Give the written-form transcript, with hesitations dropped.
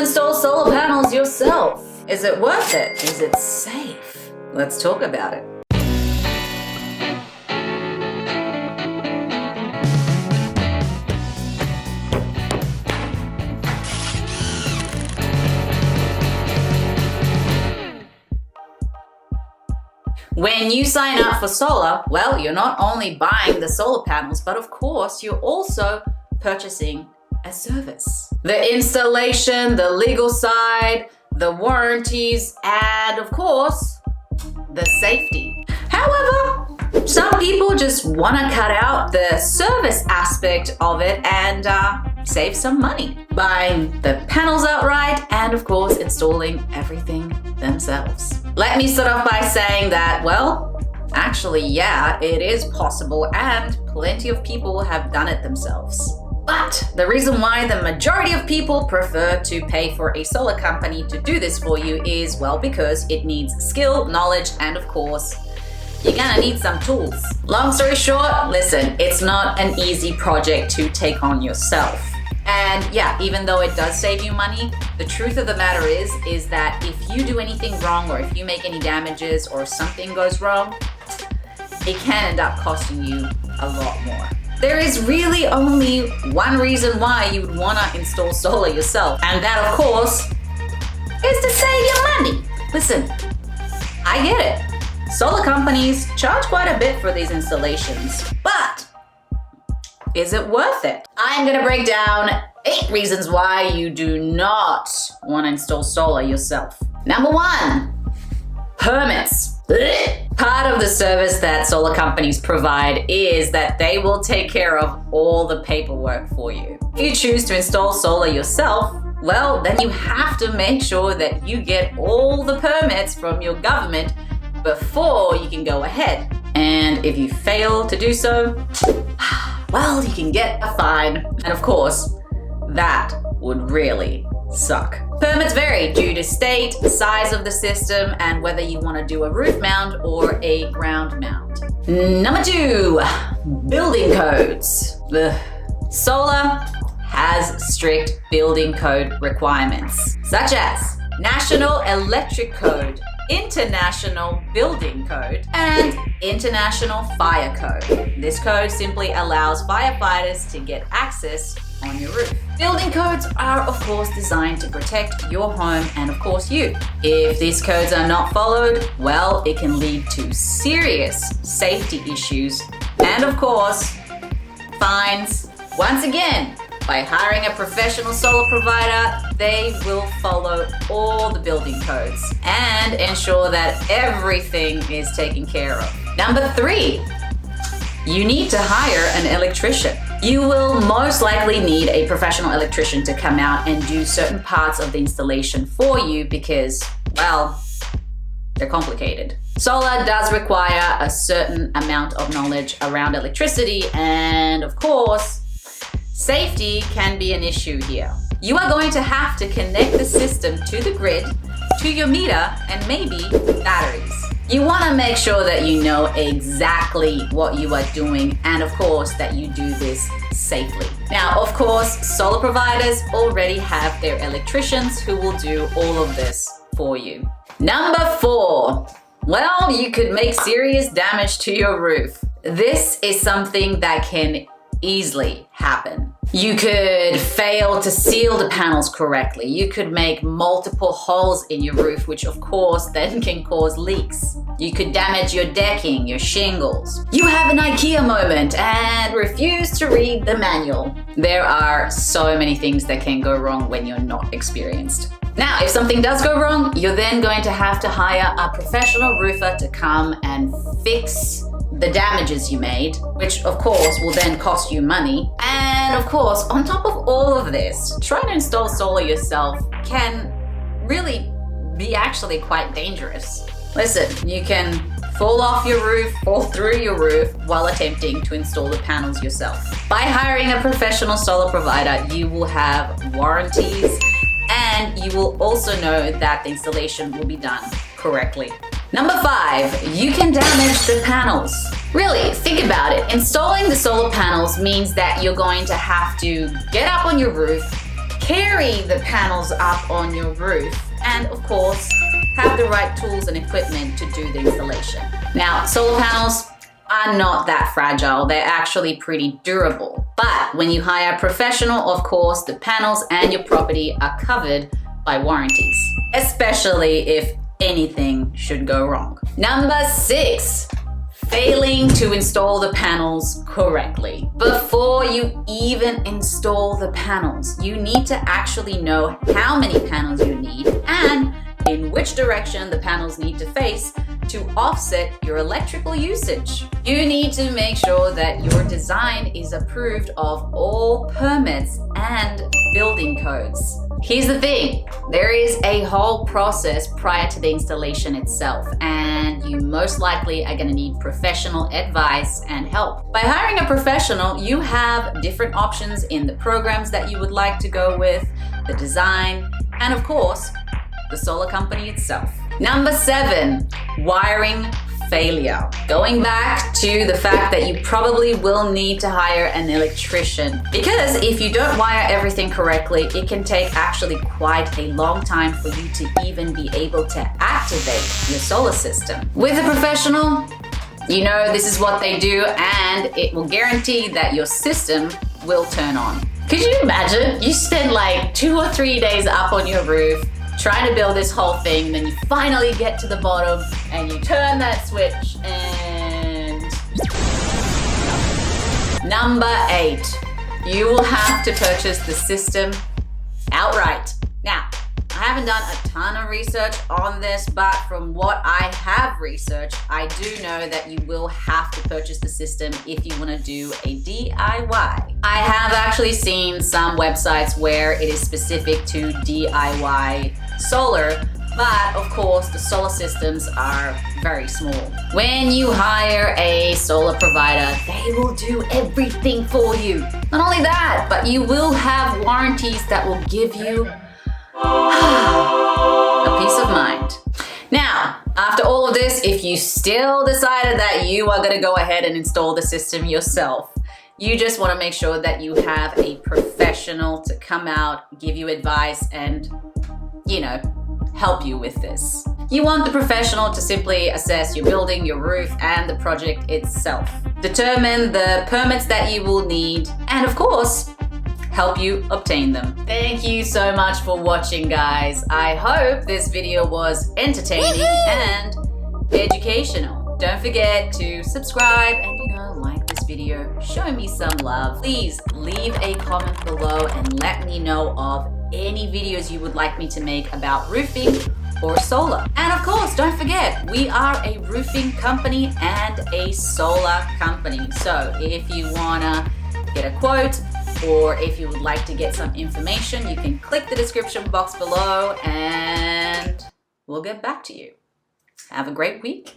install solar panels yourself? Is it worth it? Is it safe? Let's talk about it. When you sign up for solar, well, you're not only buying the solar panels, but of course, you're also purchasing a service. The installation, the legal side, the warranties, and of course, the safety. However, some people just want to cut out the service aspect of it and save some money, buying the panels outright and of course installing everything themselves. Let me start off by saying that, well, actually, yeah, it is possible and plenty of people have done it themselves. But the reason why the majority of people prefer to pay for a solar company to do this for you is, well, because it needs skill, knowledge, and of course, you're gonna need some tools. Long story short, listen, it's not an easy project to take on yourself. And yeah, even though it does save you money, the truth of the matter is that if you do anything wrong or if you make any damages or something goes wrong, it can end up costing you a lot more. There is really only one reason why you would want to install solar yourself, and that of course is to save your money. Listen, I get it. Solar companies charge quite a bit for these installations, but is it worth it? I'm gonna break down 8 reasons why you do not want to install solar yourself. Number 1, permits. Part of the service that solar companies provide is that they will take care of all the paperwork for you. If you choose to install solar yourself, well, then you have to make sure that you get all the permits from your government before you can go ahead. And if you fail to do so, well, you can get a fine. And of course, that would really suck. Permits vary due to state, size of the system, and whether you want to do a roof mount or a ground mount. Number 2, building codes. Solar has strict building code requirements, such as National Electric Code, International Building Code, and International Fire Code. This code simply allows firefighters to get access on your roof. Building codes are of course designed to protect your home and of course you. If these codes are not followed, well, it can lead to serious safety issues and of course, fines. Once again, by hiring a professional solar provider, they will follow all the building codes and ensure that everything is taken care of. Number 3, you need to hire an electrician. You will most likely need a professional electrician to come out and do certain parts of the installation for you because, well, they're complicated. Solar does require a certain amount of knowledge around electricity and, of course, safety can be an issue here. You are going to have to connect the system to the grid, to your meter, and maybe batteries. You want to make sure that you know exactly what you are doing and of course that you do this safely. Now, of course, solar providers already have their electricians who will do all of this for you. Number 4, well, you could make serious damage to your roof. This is something that can easily happen. You could fail to seal the panels correctly. You could make multiple holes in your roof, which of course then can cause leaks. You could damage your decking, your shingles. You have an IKEA moment and refuse to read the manual. There are so many things that can go wrong when you're not experienced. Now, if something does go wrong, you're then going to have to hire a professional roofer to come and fix the damages you made, which of course will then cost you money. And of course, on top of all of this, trying to install solar yourself can really be actually quite dangerous. Listen, you can fall off your roof, fall through your roof while attempting to install the panels yourself. By hiring a professional solar provider, you will have warranties and you will also know that the installation will be done correctly. Number 5, you can damage the panels. Really, think about it. Installing the solar panels means that you're going to have to get up on your roof, carry the panels up on your roof, and of course, have the right tools and equipment to do the installation. Now, solar panels are not that fragile. They're actually pretty durable. But when you hire a professional, of course, the panels and your property are covered by warranties, especially if anything should go wrong. Number 6, failing to install the panels correctly. Before you even install the panels, you need to actually know how many panels you need and in which direction the panels need to face to offset your electrical usage. You need to make sure that your design is approved of all permits and building codes. Here's the thing, there is a whole process prior to the installation itself, and you most likely are going to need professional advice and help. By hiring a professional, you have different options in the programs that you would like to go with, the design, and of course, the solar company itself. Number 7, wiring failure. Going back to the fact that you probably will need to hire an electrician, because if you don't wire everything correctly, it can take actually quite a long time for you to even be able to activate your solar system. With a professional, you know this is what they do, and it will guarantee that your system will turn on. Could you imagine? You spend like 2 or 3 days up on your roof trying to build this whole thing, then you finally get to the bottom and you turn that switch and... Number 8, you will have to purchase the system outright. Now, I haven't done a ton of research on this, but from what I have researched, I do know that you will have to purchase the system if you want to do a DIY. I have actually seen some websites where it is specific to DIY solar, but of course the solar systems are very small. When you hire a solar provider, they will do everything for you. Not only that, but you will have warranties that will give you a peace of mind. Now, after all of this, if you still decided that you are going to go ahead and install the system yourself, you just want to make sure that you have a professional to come out, give you advice, and, you know, help you with this. You want the professional to simply assess your building, your roof, and the project itself. Determine the permits that you will need, and of course, help you obtain them. Thank you so much for watching, guys. I hope this video was entertaining and educational. Don't forget to subscribe and, like this video. Show me some love. Please leave a comment below and let me know of any videos you would like me to make about roofing or solar. And of course, don't forget, we are a roofing company and a solar company. So if you wanna get a quote, or if you would like to get some information, you can click the description box below and we'll get back to you. Have a great week.